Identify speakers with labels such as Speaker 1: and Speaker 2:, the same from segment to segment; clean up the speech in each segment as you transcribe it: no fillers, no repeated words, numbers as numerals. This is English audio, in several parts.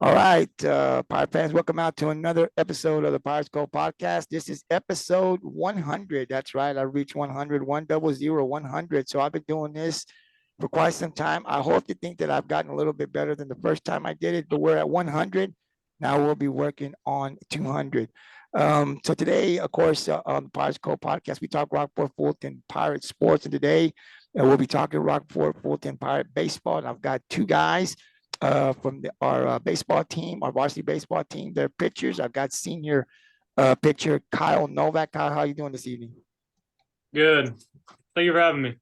Speaker 1: All right, Pirate fans, welcome out to another episode of the Pirates Cove podcast. This is episode 100. That's right, I reached 100, 100, 100. So I've been doing this for quite some time. I hope to think that I've gotten a little bit better than the first time I did it, but we're at 100. Now we'll be working on 200. So today, of course, on the Pirates Cove podcast, we talk Rockport-Fulton Pirate sports. And today, we'll be talking Rockport-Fulton Pirate baseball. And I've got two guys from our baseball team, our varsity baseball team. They're pitchers. I've got senior pitcher Kyle Novak. Kyle, how are you doing this evening?
Speaker 2: Good. Thank you for having me.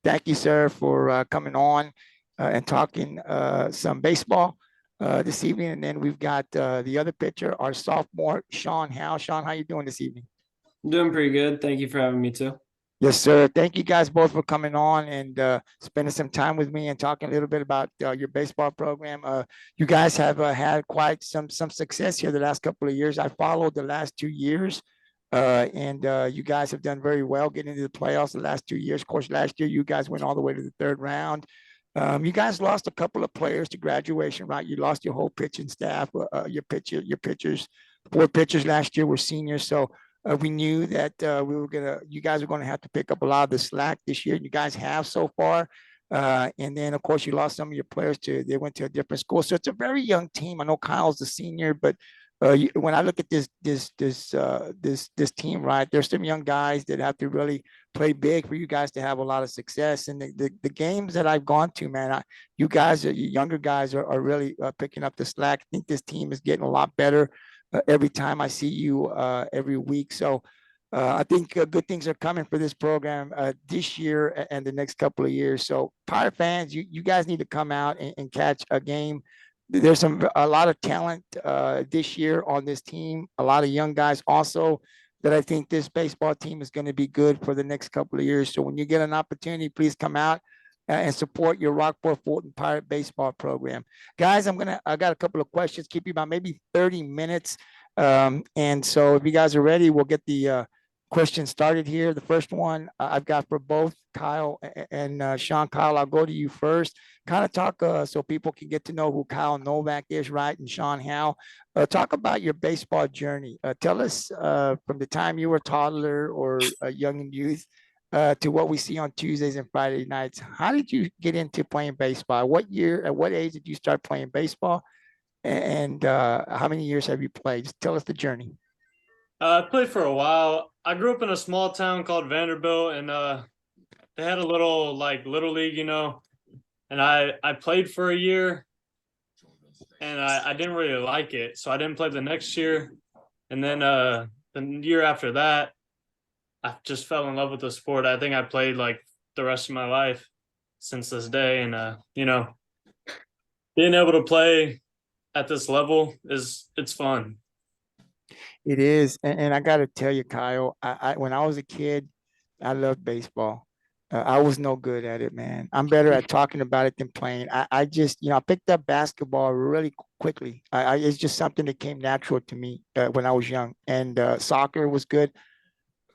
Speaker 1: Thank you, sir, for coming on and talking some baseball this evening. And then we've got the other pitcher, our sophomore, Sean Howell. Sean, how you doing this evening?
Speaker 3: I'm doing pretty good. Thank you for having me too.
Speaker 1: Yes, sir. Thank you guys both for coming on and spending some time with me and talking a little bit about your baseball program. You guys have had quite some success here the last couple of years. I followed the last 2 years, and you guys have done very well getting into the playoffs the last 2 years. Of course, last year you guys went all the way to the third round. You guys lost a couple of players to graduation, right? You lost your whole pitching staff. Your pitchers, 4 pitchers last year were seniors, so we knew that you guys were gonna have to pick up a lot of the slack this year. You guys have so far, and then of course you lost some of your players they went to a different school. So it's a very young team. I know Kyle's the senior, but when I look at this team, right, there's some young guys that have to really play big for you guys to have a lot of success. And the games that I've gone to, man, you guys, you younger guys, are really picking up the slack. I think this team is getting a lot better every time I see you every week. So I think good things are coming for this program this year and the next couple of years. So Pirate fans, you guys need to come out and catch a game. There's a lot of talent this year on this team. A lot of young guys also that I think this baseball team is going to be good for the next couple of years. So when you get an opportunity, please come out and support your Rockport-Fulton Pirate baseball program. Guys, I got a couple of questions, keep you about maybe 30 minutes. And so if you guys are ready, we'll get the questions started here. The first one I've got for both Kyle and Sean. Kyle, I'll go to you first. Kind of talk so people can get to know who Kyle Novak is, right? And Sean Howell. Talk about your baseball journey. Tell us from the time you were a toddler or a young youth to what we see on Tuesdays and Friday nights. How did you get into playing baseball? What year, at what age did you start playing baseball? And how many years have you played? Just tell us the journey.
Speaker 2: I played for a while. I grew up in a small town called Vanderbilt, and they had a little league, and I played for a year, and I didn't really like it, so I didn't play the next year. And then the year after that, I just fell in love with the sport. I think I played like the rest of my life since this day, and being able to play at this level it's fun.
Speaker 1: It is, and I got to tell you, Kyle, when I was a kid, I loved baseball. I was no good at it, man. I'm better at talking about it than playing. I just, I picked up basketball really quickly. It's just something that came natural to me when I was young, and soccer was good.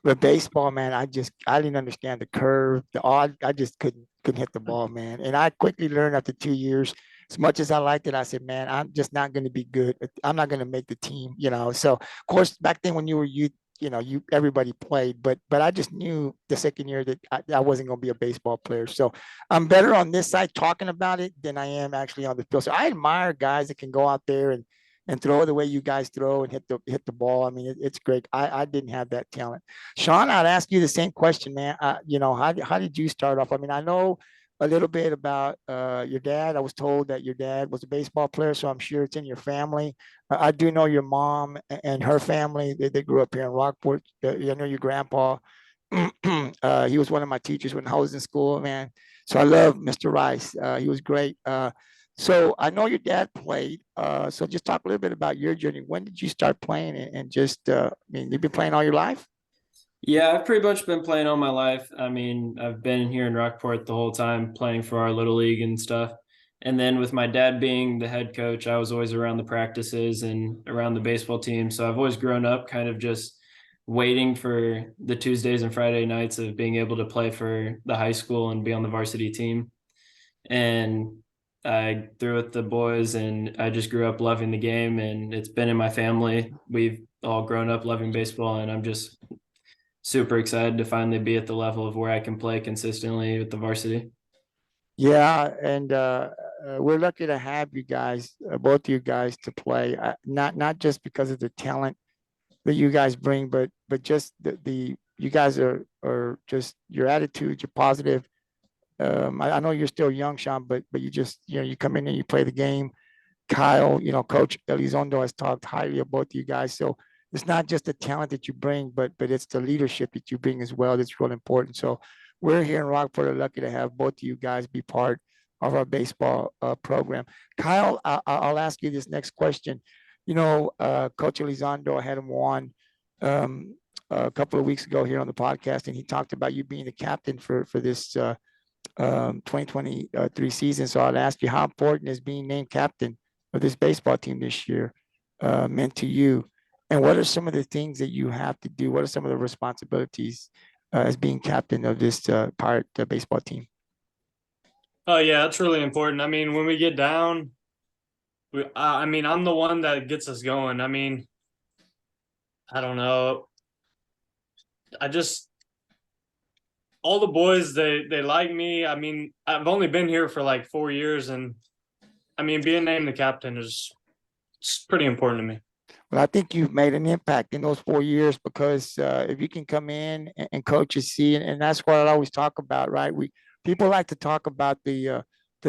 Speaker 1: But baseball, man, I didn't understand the curve, the odd. I just couldn't hit the ball, man. And I quickly learned after 2 years. As much as I liked it, I said, man, I'm just not going to be good. I'm not going to make the team. So of course, back then when you were youth, everybody played, but I just knew the second year that I wasn't going to be a baseball player. So I'm better on this side talking about it than I am actually on the field. So I admire guys that can go out there and throw the way you guys throw and hit the ball. I mean, it's great. I didn't have that talent. Sean, I'd ask you the same question, man. How did you start off? I mean, I know a little bit about your dad. I was told that your dad was a baseball player, so I'm sure it's in your family. I do know your mom and her family. They grew up here in Rockport. I know your grandpa. He was one of my teachers when I was in school, man. So I love Mr. Rice. He was great. So I know your dad played. So just talk a little bit about your journey. When did you start playing? And just, I mean, you've been playing all your life?
Speaker 3: Yeah, I've pretty much been playing all my life. I mean, I've been here in Rockport the whole time playing for our little league and stuff. And then with my dad being the head coach, I was always around the practices and around the baseball team. So I've always grown up kind of just waiting for the Tuesdays and Friday nights of being able to play for the high school and be on the varsity team. And I threw with the boys, and I just grew up loving the game, and it's been in my family. We've all grown up loving baseball, and I'm just super excited to finally be at the level of where I can play consistently with the varsity.
Speaker 1: Yeah, and we're lucky to have you guys, both of you guys, to play. Not just because of the talent that you guys bring, but just the you guys are just your attitude, you're positive. I know you're still young, Sean, but you just you come in and you play the game. Kyle, Coach Elizondo has talked highly of both of you guys. So it's not just the talent that you bring, but it's the leadership that you bring as well that's real important. So we're here in Rockport are lucky to have both of you guys be part of our baseball program. Kyle, I'll ask you this next question. Coach Elizondo had him on a couple of weeks ago here on the podcast, and he talked about you being the captain for this 2023 season. So I'll ask you, how important is being named captain of this baseball team this year meant to you? And what are some of the things that you have to do? What are some of the responsibilities as being captain of this Pirate baseball team?
Speaker 2: Oh yeah, that's really important. I mean, when we get down, I mean, I'm the one that gets us going. I mean, I don't know. I just all the boys they like me. I mean, I've only been here for like 4 years, and I mean, being named the captain is it's pretty important to me.
Speaker 1: Well, I think you've made an impact in those 4 years because if you can come in and coaches see, and that's what I always talk about, right? People like to talk about the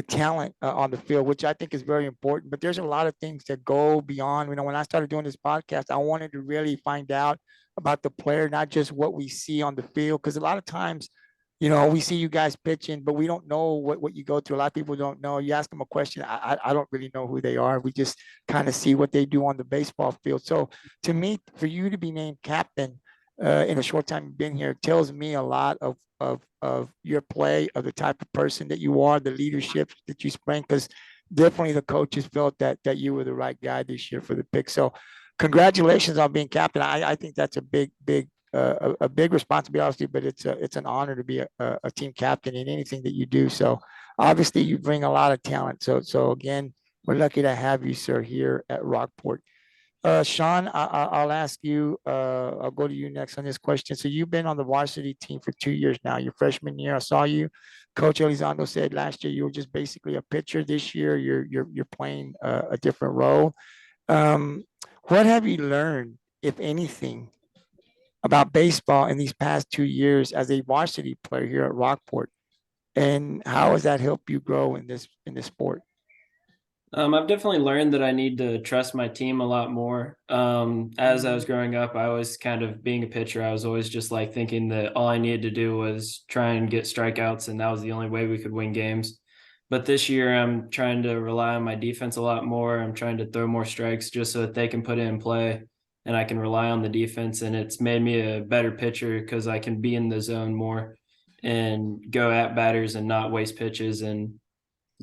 Speaker 1: talent on the field, which I think is very important. But there's a lot of things that go beyond. When I started doing this podcast, I wanted to really find out about the player, not just what we see on the field, because a lot of times we see you guys pitching, but we don't know what you go through. A lot of people don't know. You ask them a question, I don't really know who they are. We just kind of see what they do on the baseball field. So to me, for you to be named captain in a short time you've been here tells me a lot of your play, of the type of person that you are, the leadership that you bring, because definitely the coaches felt that you were the right guy this year for the pick. So congratulations on being captain. I think that's a big a big responsibility, but it's an honor to be a team captain in anything that you do. So obviously you bring a lot of talent. So again, we're lucky to have you, sir, here at Rockport. Sean, I'll ask you. I'll go to you next on this question. So you've been on the varsity team for 2 years now. Your freshman year, I saw you. Coach Elizondo said last year you were just basically a pitcher. This year, you're playing a different role. Um, what have you learned, if anything, about baseball in these past 2 years as a varsity player here at Rockport, and how has that helped you grow in this sport?
Speaker 3: I've definitely learned that I need to trust my team a lot more. As I was growing up, I was kind of being a pitcher. I was always just like thinking that all I needed to do was try and get strikeouts, and that was the only way we could win games. But this year, I'm trying to rely on my defense a lot more. I'm trying to throw more strikes just so that they can put it in play, and I can rely on the defense. And it's made me a better pitcher because I can be in the zone more and go at batters and not waste pitches and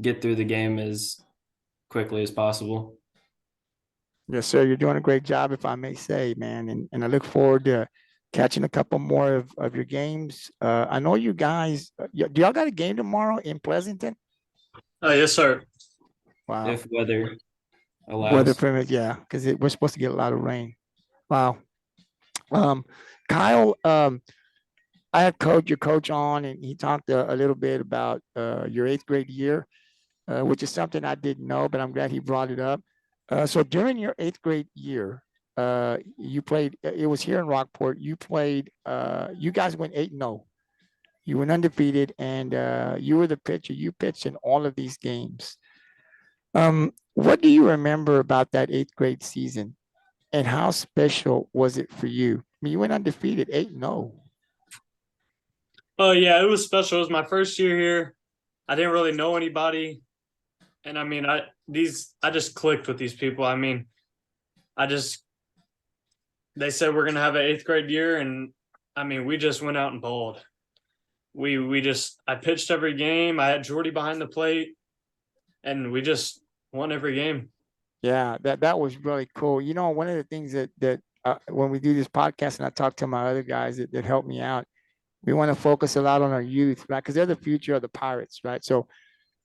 Speaker 3: get through the game as quickly as possible.
Speaker 1: Yes, sir. You're doing a great job, if I may say, man. And I look forward to catching a couple more of your games. I know you guys. Do y'all got a game tomorrow in Pleasanton?
Speaker 2: Oh yes, sir.
Speaker 1: Wow.
Speaker 3: If weather
Speaker 1: Weather
Speaker 3: allows.
Speaker 1: permit, yeah, because we're supposed to get a lot of rain. Wow. Um, Kyle, I had your coach on, and he talked a little bit about your eighth grade year, which is something I didn't know, but I'm glad he brought it up. So during your eighth grade year, you played. It was here in Rockport. You played. You guys went 8-0. You went undefeated, and you were the pitcher. You pitched in all of these games. What do you remember about that eighth grade season, and how special was it for you? I mean, you went undefeated, 8-0.
Speaker 2: Oh yeah, it was special. It was my first year here. I didn't really know anybody, and I mean, I just clicked with these people. I mean, I just they said we're gonna have an eighth grade year, and I mean, we just went out and bowled. We just I pitched every game. I had Jordy behind the plate, and we just won every game.
Speaker 1: Yeah, that was really cool. One of the things that when we do this podcast and I talk to my other guys that help me out, we want to focus a lot on our youth, right? Because they're the future of the Pirates, right? So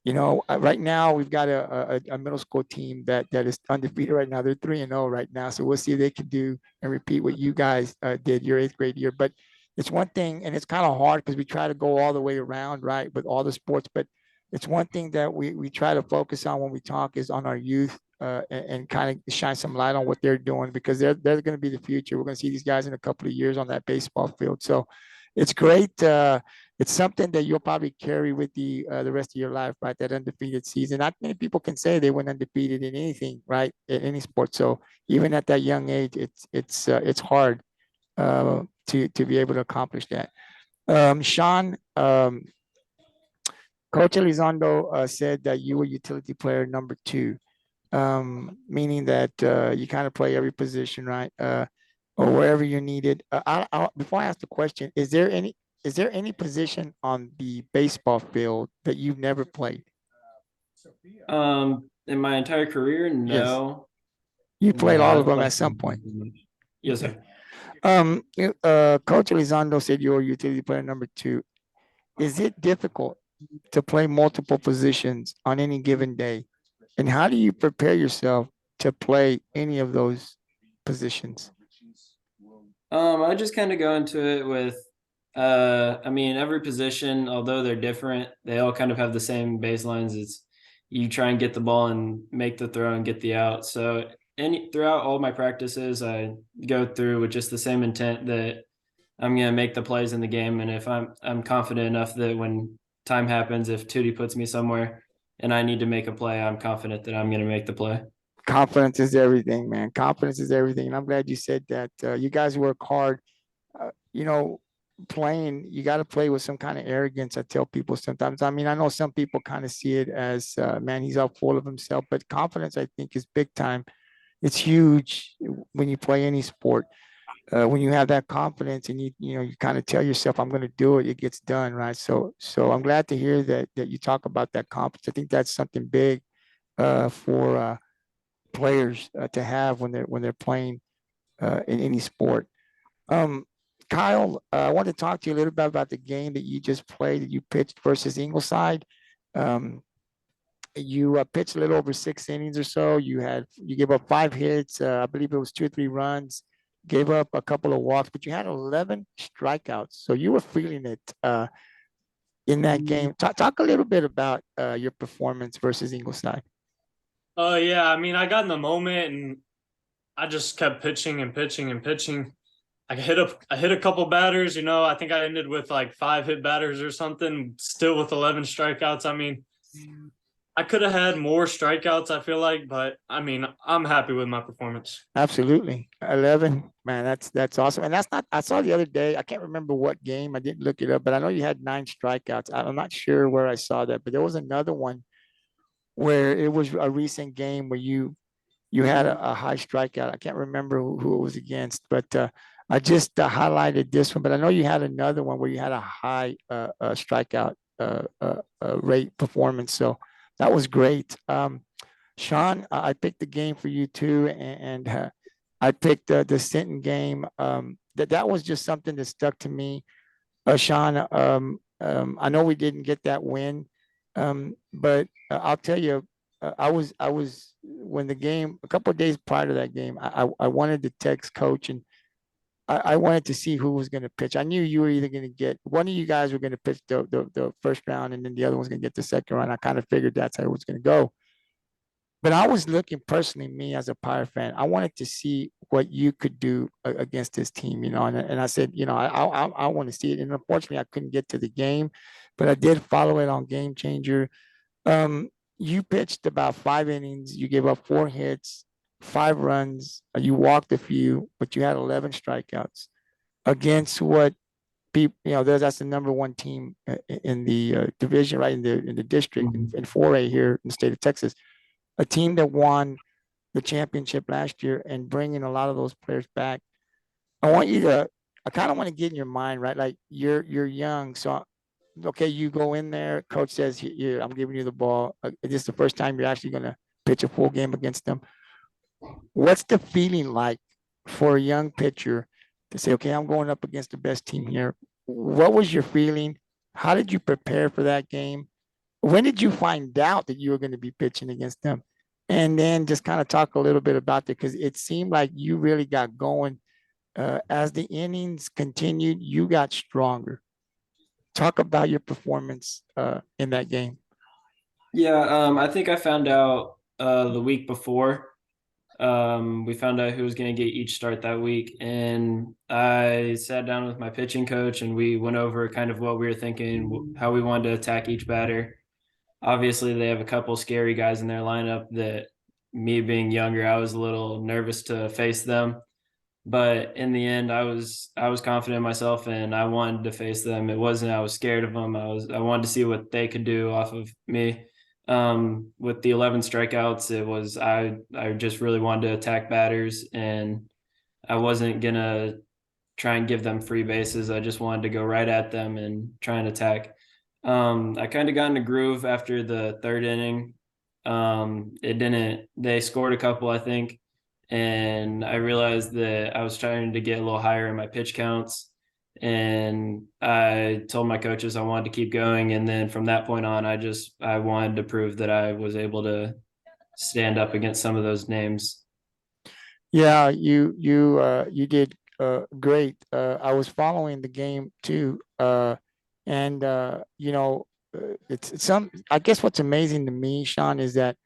Speaker 1: Right now we've got a middle school team that is undefeated right now. They're 3-0 right now. So we'll see if they can do and repeat what you guys did your eighth grade year. But it's one thing, and it's kind of hard because we try to go all the way around, right, with all the sports. But it's one thing that we try to focus on when we talk is on our youth and kind of shine some light on what they're doing because they're going to be the future. We're going to see these guys in a couple of years on that baseball field. So it's great. It's something that you'll probably carry with you the rest of your life, right? That undefeated season. Not many people can say they went undefeated in anything, right? In any sport. So even at that young age, it's hard to be able to accomplish that. Sean, Coach Elizondo said that you were utility player number 2, meaning that you kind of play every position, right? Or wherever you're needed. Before I ask the question, is there any position on the baseball field that you've never played?
Speaker 3: In my entire career,
Speaker 1: Yes.
Speaker 3: no.
Speaker 1: You played
Speaker 3: No,
Speaker 1: all of
Speaker 3: I've
Speaker 1: them
Speaker 3: played
Speaker 1: at some point.
Speaker 3: Yes, sir.
Speaker 1: Coach Elizondo said you're a utility player number 2. Is it difficult to play multiple positions on any given day? And how do you prepare yourself to play any of those positions?
Speaker 3: I just kind of go into it with, I mean, every position, although they're different, they all kind of have the same baselines. It's you try and get the ball and make the throw and get the out. So throughout all my practices, I go through with just the same intent that I'm gonna make the plays in the game. And if I'm confident enough that when time happens, if Tootie puts me somewhere and I need to make a play, I'm confident that I'm gonna make the play.
Speaker 1: Confidence is everything, man. Confidence is everything. And I'm glad you said that. You guys work hard. You know, playing, you got to play with some kind of arrogance. I tell people sometimes. I mean, I know some people kind of see it as, man, he's all full of himself. But confidence, I think, is big time. It's huge when you play any sport. When you have that confidence and you kind of tell yourself, I'm going to do it, it gets done, right? So I'm glad to hear that you talk about that confidence. I think that's something big for players to have when they're playing in any sport. Um, Kyle, I want to talk to you a little bit about the game that you just played, that you pitched versus Ingleside. Um, you pitched a little over 6 innings or so. You gave up 5 hits. I believe it was 2 or 3 runs. Gave up a couple of walks, but you had 11 strikeouts. So you were feeling it in that game. Talk a little bit about your performance versus Ingleside.
Speaker 2: Oh yeah, I mean, I got in the moment and I just kept pitching and pitching and pitching. I hit a couple batters, I think I ended with like 5 hit batters or something, still with 11 strikeouts. I mean, I could have had more strikeouts, I feel like, but I mean, I'm happy with my performance.
Speaker 1: Absolutely. 11, man, that's awesome. And that's not, I saw the other day, I can't remember what game, I didn't look it up, but I know you had 9 strikeouts. I'm not sure where I saw that, but there was another one where it was a recent game where you had a high strikeout. I can't remember who it was against, but I just highlighted this one. But I know you had another one where you had a high strikeout rate performance. So that was great. Sean, I picked the game for you too, and I picked the Sinton game. That was just something that stuck to me. Sean, I know we didn't get that win, but I'll tell you, I was when the game a couple of days prior to that game, I wanted to text coach and I wanted to see who was going to pitch. I knew you were either going to get one of you guys were going to pitch the first round, and then the other one's going to get the second round. I kind of figured that's how it was going to go. But I was looking personally, me as a Pirate fan, I wanted to see what you could do against this team, and I said, I want to see it. And unfortunately, I couldn't get to the game, but I did follow it on Game Changer. Um, you pitched about 5 innings. You gave up 4 hits, 5 runs. You walked a few, but you had 11 strikeouts against what people, that's the number one team in the division, right in the district in 4A here in the state of Texas. A team that won the championship last year and bringing a lot of those players back. I kind of want to get in your mind, right? Like you're young, so okay, you go in there. Coach says, "Here, I'm giving you the ball. This is the first time you're actually going to pitch a full game against them." What's the feeling like for a young pitcher to say, "Okay, I'm going up against the best team here"? What was your feeling? How did you prepare for that game? when did you find out that you were going to be pitching against them? And then just kind of talk a little bit about it, because it seemed like you really got going as the innings continued. You got stronger. Talk about your performance in that game.
Speaker 3: Yeah, I think I found out the week before. We found out who was going to get each start that week, and I sat down with my pitching coach, and we went over kind of what we were thinking, how we wanted to attack each batter. Obviously, they have a couple scary guys in their lineup that, me being younger, I was a little nervous to face them. But in the end, I was confident in myself, and I wanted to face them. It wasn't I was scared of them. I wanted to see what they could do off of me. With the 11 strikeouts, it was I just really wanted to attack batters, and I wasn't gonna try and give them free bases. I just wanted to go right at them and try and attack. I kind of got in a groove after the third inning. It didn't. They scored a couple, I think, and I realized that I was trying to get a little higher in my pitch counts. And I told my coaches I wanted to keep going. And then from that point on, I wanted to prove that I was able to stand up against some of those names.
Speaker 1: Yeah, you did great. I was following the game too, and it's some. I guess what's amazing to me, Sean, is that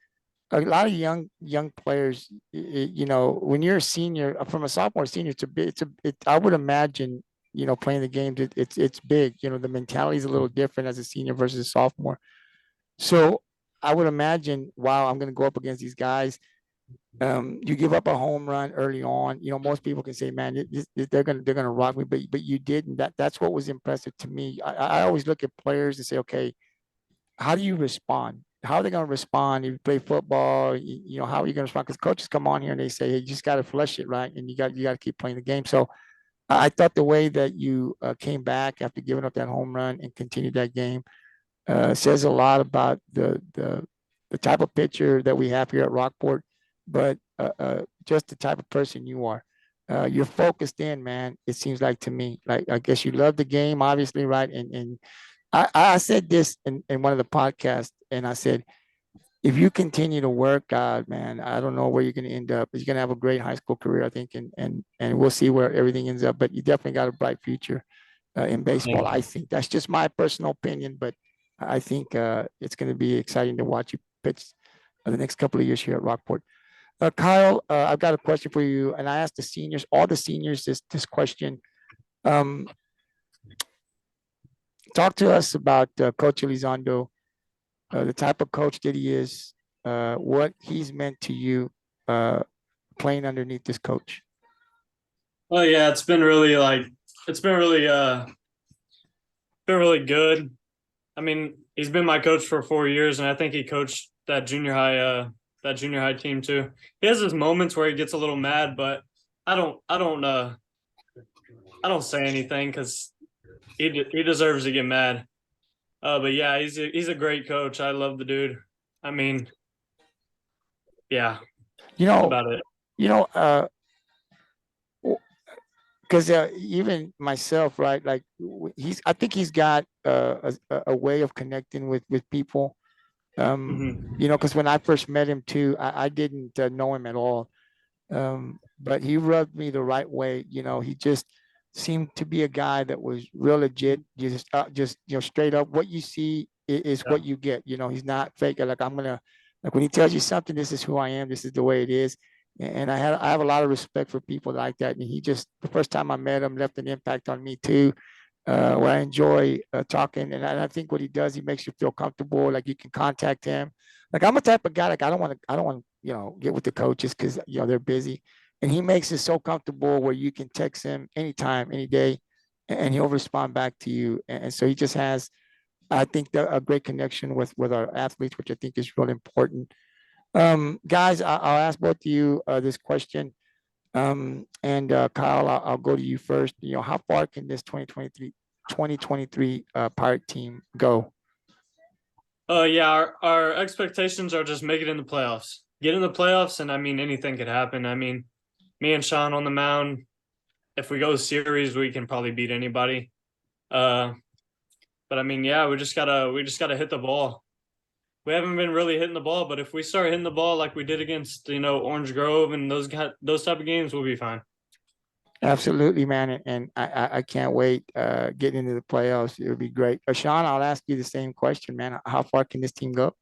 Speaker 1: a lot of young players, when you're a senior, from a sophomore senior, it's a bit, I would imagine, playing the games, it's big. The mentality is a little different as a senior versus a sophomore. So I would imagine, wow, I'm going to go up against these guys. You give up a home run early on. Most people can say, man, they're gonna rock me, but you didn't. That's what was impressive to me. I always look at players and say, okay, how do you respond? How are they going to respond? If you play football, how are you going to respond? Because coaches come on here and they say, hey, you just got to flush it, right? And you got to keep playing the game. So I thought the way that you came back after giving up that home run and continued that game says a lot about the type of pitcher that we have here at Rockport, but just the type of person you are. You're focused in, man. It seems like to me, like I guess you love the game, obviously, right? And I said this in one of the podcasts, and I said, if you continue to work, God, man, I don't know where you're going to end up. You're going to have a great high school career, I think, and we'll see where everything ends up. But you definitely got a bright future in baseball. I think that's just my personal opinion, but I think it's going to be exciting to watch you pitch the next couple of years here at Rockport. Kyle, I've got a question for you, and I asked the seniors, all the seniors, this question. Talk to us about Coach Elizondo, the type of coach that he is, what he's meant to you playing underneath this coach.
Speaker 2: Oh yeah, it's been really good. I mean, he's been my coach for 4 years, and I think he coached that junior high team too. He has his moments where he gets a little mad, but I don't say anything because he deserves to get mad. But yeah, he's a great coach. I love the dude. I mean, yeah, that's about it.
Speaker 1: You know, because even myself, right? Like I think he's got a way of connecting with people. Because when I first met him too, I didn't know him at all. But he rubbed me the right way. He just seemed to be a guy that was real legit. Just straight up. What you see is
Speaker 2: Yeah.
Speaker 1: what you get. He's not fake. Like when he tells you something, this is who I am. This is the way it is. And I have a lot of respect for people like that. And he just, the first time I met him, left an impact on me too. Where I enjoy talking, and I think what he does, he makes you feel comfortable. Like you can contact him. Like I'm a type of guy, like I don't want to get with the coaches because they're busy, and he makes it so comfortable where you can text him anytime, any day, and he'll respond back to you. And so he just has, I think, a great connection with our athletes, which I think is really important. Guys, I'll ask both of you this question. And Kyle, I'll go to you first. How far can this 2023 Pirate team go?
Speaker 2: Yeah, our expectations are just make it in the playoffs. Get in the playoffs, and I mean anything could happen. I mean, me and Sean on the mound, if we go series, we can probably beat anybody. But I mean, yeah, we just gotta hit the ball. we haven't been really hitting the ball. But if we start hitting the ball like we did against Orange Grove and those type of games, we'll be fine.
Speaker 1: Absolutely, man. And I can't wait getting into the playoffs. It would be great. Sean, I'll ask you the same question, man. How far can this team go?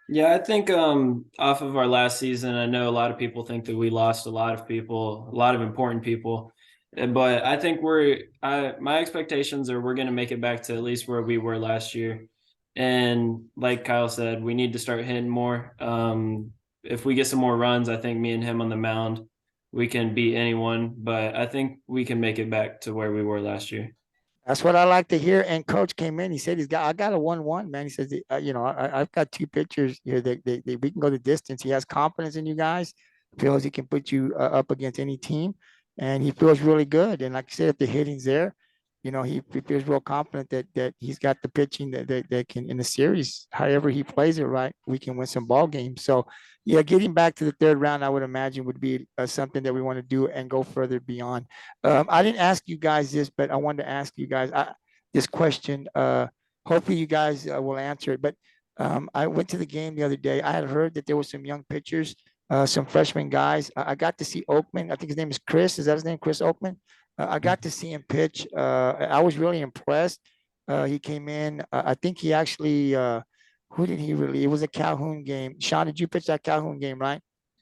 Speaker 3: Yeah, I think off of our last season, I know a lot of people think that we lost a lot of people, a lot of important people. But I think my expectations are we're going to make it back to at least where we were last year. And like Kyle said, we need to start hitting more. If we get some more runs, I think me and him on the mound, we can beat anyone. But I think we can make it back to where we were last year.
Speaker 1: That's what I like to hear. And coach came in. He said I got a 1-1, man. He says, I've got two pitchers here that we can go the distance. He has confidence in you guys. Feels he can put you up against any team, and he feels really good. And like I said, if the hitting's there, he feels real confident that he's got the pitching that can in the series. However he plays it right, we can win some ball games. So yeah, getting back to the third round, I would imagine would be something that we want to do and go further beyond. I didn't ask you guys this, but I wanted to ask you guys this question. Hopefully, you guys will answer it. But I went to the game the other day. I had heard that there were some young pitchers, some freshman guys. I got to see Oakman. I think his name is Chris. Is that his name, Chris Oakman? I got to see him pitch. I was really impressed. He came in. I think he actually. Who did he really? It was a Calhoun game. Sean, did you pitch that Calhoun game, right?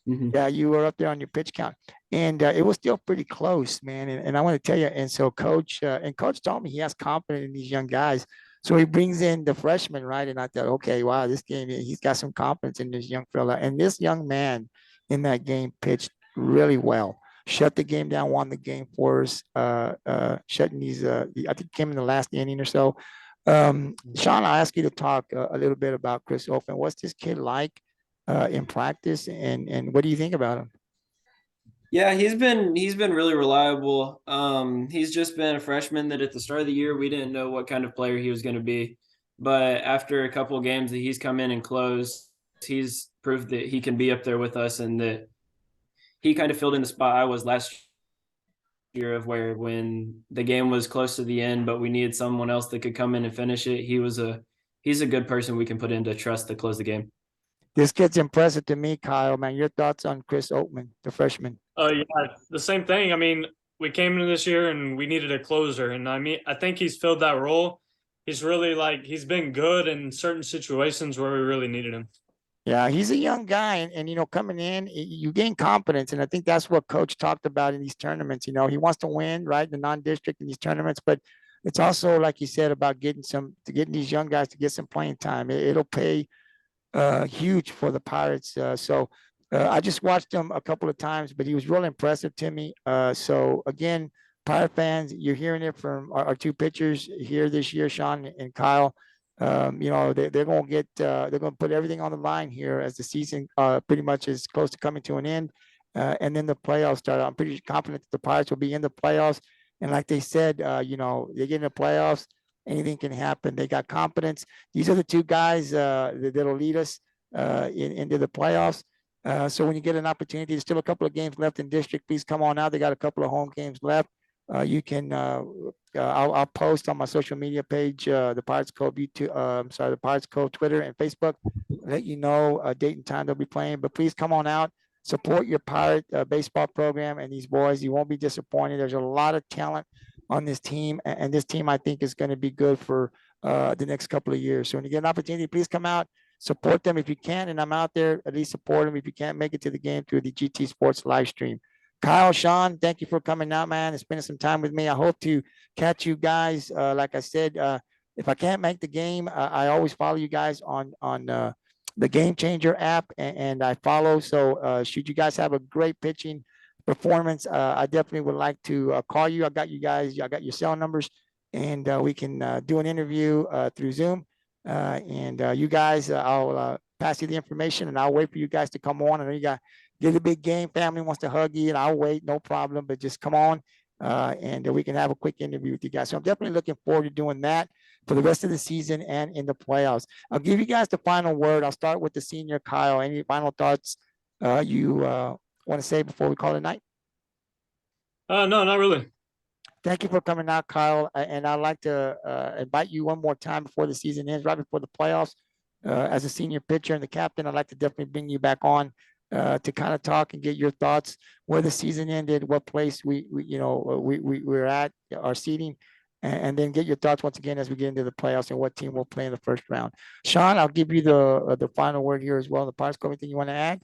Speaker 3: Mm-hmm.
Speaker 1: Yeah, you were up there on your pitch count, and it was still pretty close, man. And I want to tell you, and so coach told me he has confidence in these young guys, so he brings in the freshman, right? And I thought, okay, wow, this game, he's got some confidence in this young fella, and this young man in that game pitched really well. Shut the game down, won the game for us. Shutting these, I think, came in the last inning or so. Sean, I'll ask you to talk a little bit about Chris Open. What's this kid like? In practice, and what do you think about him?
Speaker 3: Yeah, he's been really reliable. He's just been a freshman that at the start of the year we didn't know what kind of player he was going to be, but after a couple of games that he's come in and closed, he's proved that he can be up there with us, and that he kind of filled in the spot I was last year of where when the game was close to the end, but we needed someone else that could come in and finish it. He's a good person we can put in to trust to close the game.
Speaker 1: This kid's impressive to me, Kyle. Man, your thoughts on Chris Oatman, the freshman?
Speaker 2: Yeah, the same thing. I mean, we came into this year and we needed a closer, and I think he's filled that role. He's really he's been good in certain situations where we really needed him.
Speaker 1: Yeah, he's a young guy, and coming in, you gain confidence, and I think that's what Coach talked about in these tournaments. He wants to win, right, the non-district in these tournaments, but it's also like you said about getting these young guys to get some playing time. It'll pay huge for the Pirates. So I just watched him a couple of times, but he was really impressive to me. So again, Pirate fans, you're hearing it from our two pitchers here this year, Sean and Kyle. They're going to they're going to put everything on the line here as the season pretty much is close to coming to an end. And then the playoffs start. I'm pretty confident that the Pirates will be in the playoffs. And like they said, they get in the playoffs. Anything can happen. They got confidence. These are the two guys that'll lead us into the playoffs. So when you get an opportunity, there's still a couple of games left in district. Please come on out. They got a couple of home games left. You can. I'll post on my social media page, the Pirates Cove YouTube. The Pirates Cove Twitter and Facebook. Let you know date and time they'll be playing. But please come on out. Support your Pirate baseball program and these boys. You won't be disappointed. There's a lot of talent on this team, and this team I think is going to be good for the next couple of years. So when you get an opportunity, please come out, support them if you can, and I'm out there, at least support them if you can't make it to the game through the GT Sports live stream. Kyle, Sean, thank you for coming out, man, and spending some time with me. I hope to catch you guys. Like I said, if I can't make the game, I always follow you guys on the Game Changer app, and I follow. So should you guys have a great pitching performance, I definitely would like to call you. I got your cell numbers, and we can do an interview through Zoom. You guys, I'll pass you the information, and I'll wait for you guys to come on. I know you got get a big game. Family wants to hug you, and I'll wait, no problem. But just come on, and we can have a quick interview with you guys. So I'm definitely looking forward to doing that for the rest of the season and in the playoffs. I'll give you guys the final word. I'll start with the senior Kyle. Any final thoughts you want to say before we call it a night?
Speaker 2: No, not really.
Speaker 1: Thank you for coming out, Kyle. And I'd like to invite you one more time before the season ends, right before the playoffs. as a senior pitcher and the captain, I'd like to definitely bring you back on to kind of talk and get your thoughts where the season ended, what place we're at, our seeding, and then get your thoughts once again as we get into the playoffs and what team will play in the first round. Sean, I'll give you the final word here as well. The Pirates, anything you want to add?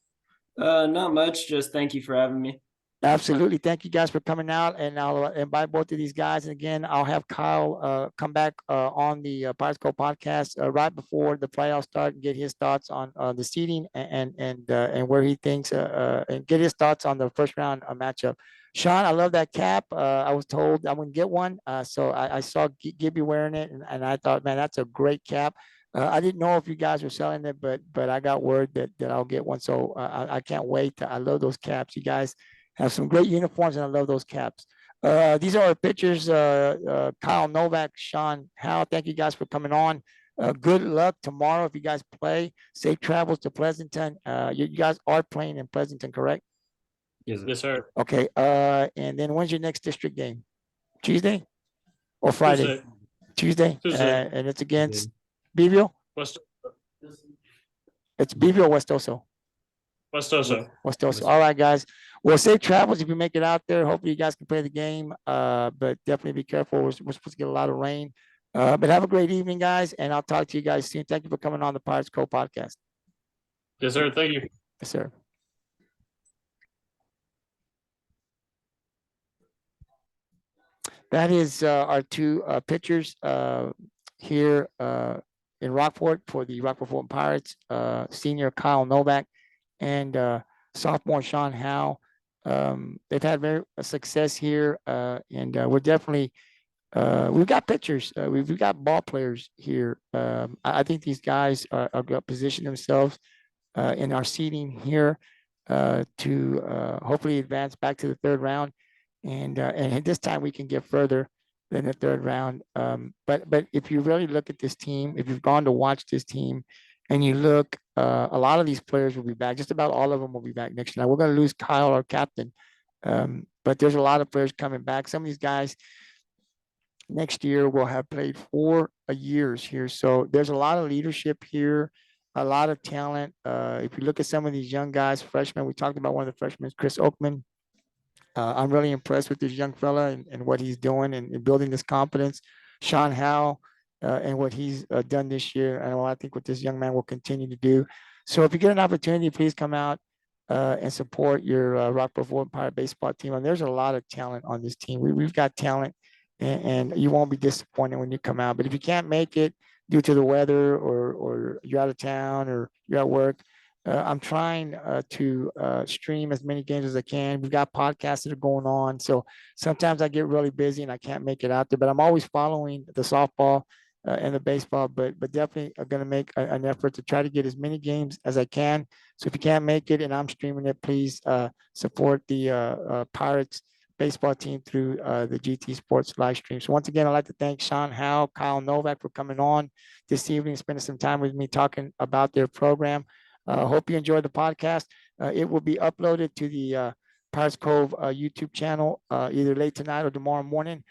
Speaker 3: Not much. Just thank you for having me.
Speaker 1: Absolutely. Thank you guys for coming out, and I'll invite both of these guys. And again, I'll have Kyle come back on the Pirates Cove podcast right before the playoffs start and get his thoughts on the seeding and where he thinks and get his thoughts on the first round matchup. Sean, I love that cap. I was told I wouldn't get one, so I saw Gibby wearing it, and I thought, man, that's a great cap. I didn't know if you guys were selling it, but I got word that I'll get one, so I can't wait. I love those caps. You guys have some great uniforms, and I love those caps. These are our pictures. Kyle, Novak, Sean, Howell. Thank you guys for coming on. Good luck tomorrow if you guys play. Safe travels to Pleasanton. You guys are playing in Pleasanton, correct?
Speaker 2: Yes, sir.
Speaker 1: Okay. And then when's your next district game? Tuesday or Friday? Tuesday. And it's against Beeville?
Speaker 2: West.
Speaker 1: It's Beeville or West Oso?
Speaker 2: West Oso.
Speaker 1: West Oso. All right, guys. Well, safe travels if you make it out there. Hopefully, you guys can play the game. But definitely be careful. We're supposed to get a lot of rain. But have a great evening, guys. And I'll talk to you guys soon. Thank you for coming on the Pirates Cove podcast.
Speaker 2: Yes, sir. Thank you.
Speaker 1: Yes, sir. That is our two pitchers here in Rockport for the Rockport-Fulton Pirates, senior Kyle Novak and sophomore Sean Howell. They've had very success here, and we're definitely we've got pitchers, we've got ball players here. I think these guys are going to position themselves in our seeding here to hopefully advance back to the third round, and this time we can get further than the third round. But if you really look at this team, if you've gone to watch this team, and you look, a lot of these players will be back. Just about all of them will be back next year. Now, we're going to lose Kyle, our captain, but there's a lot of players coming back. Some of these guys next year will have played 4 years here. So there's a lot of leadership here, a lot of talent. If you look at some of these young guys, freshmen, we talked about one of the freshmen, Chris Oakman. I'm really impressed with this young fella and what he's doing and building this confidence. Sean Howell, and what he's done this year. And I think what this young man will continue to do. So if you get an opportunity, please come out and support your Rockport-Fulton Pirate baseball team. And there's a lot of talent on this team. We've got talent, and you won't be disappointed when you come out. But if you can't make it due to the weather or you're out of town or you're at work, I'm trying to stream as many games as I can. We've got podcasts that are going on. So sometimes I get really busy and I can't make it out there, but I'm always following the softball and the baseball, but definitely going to make an effort to try to get as many games as I can. So if you can't make it and I'm streaming it, please support the Pirates baseball team through the GT Sports live stream. So once again, I'd like to thank Sean Howell, Kyle Novak for coming on this evening, spending some time with me talking about their program. Hope you enjoyed the podcast. It will be uploaded to the Pirates Cove YouTube channel either late tonight or tomorrow morning.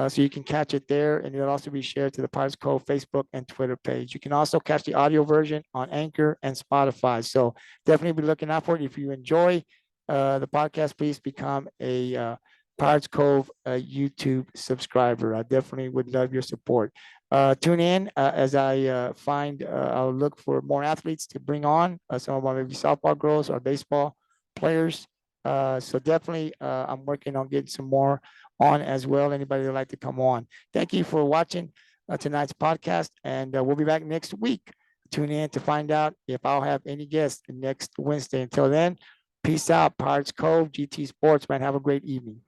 Speaker 1: So you can catch it there, and it'll also be shared to the Pirates Cove Facebook and Twitter page. You can also catch the audio version on Anchor and Spotify. So definitely be looking out for it. If you enjoy the podcast, please become a Pirates Cove YouTube subscriber. I definitely would love your support. Tune in as I find I'll look for more athletes to bring on, some of my maybe softball girls or baseball players. So definitely I'm working on getting some more on as well. Anybody that'd like to come on. Thank you for watching tonight's podcast, and we'll be back next week. Tune in to find out if I'll have any guests next Wednesday. Until then, peace out, Pirates Cove, GT Sports, man. Have a great evening.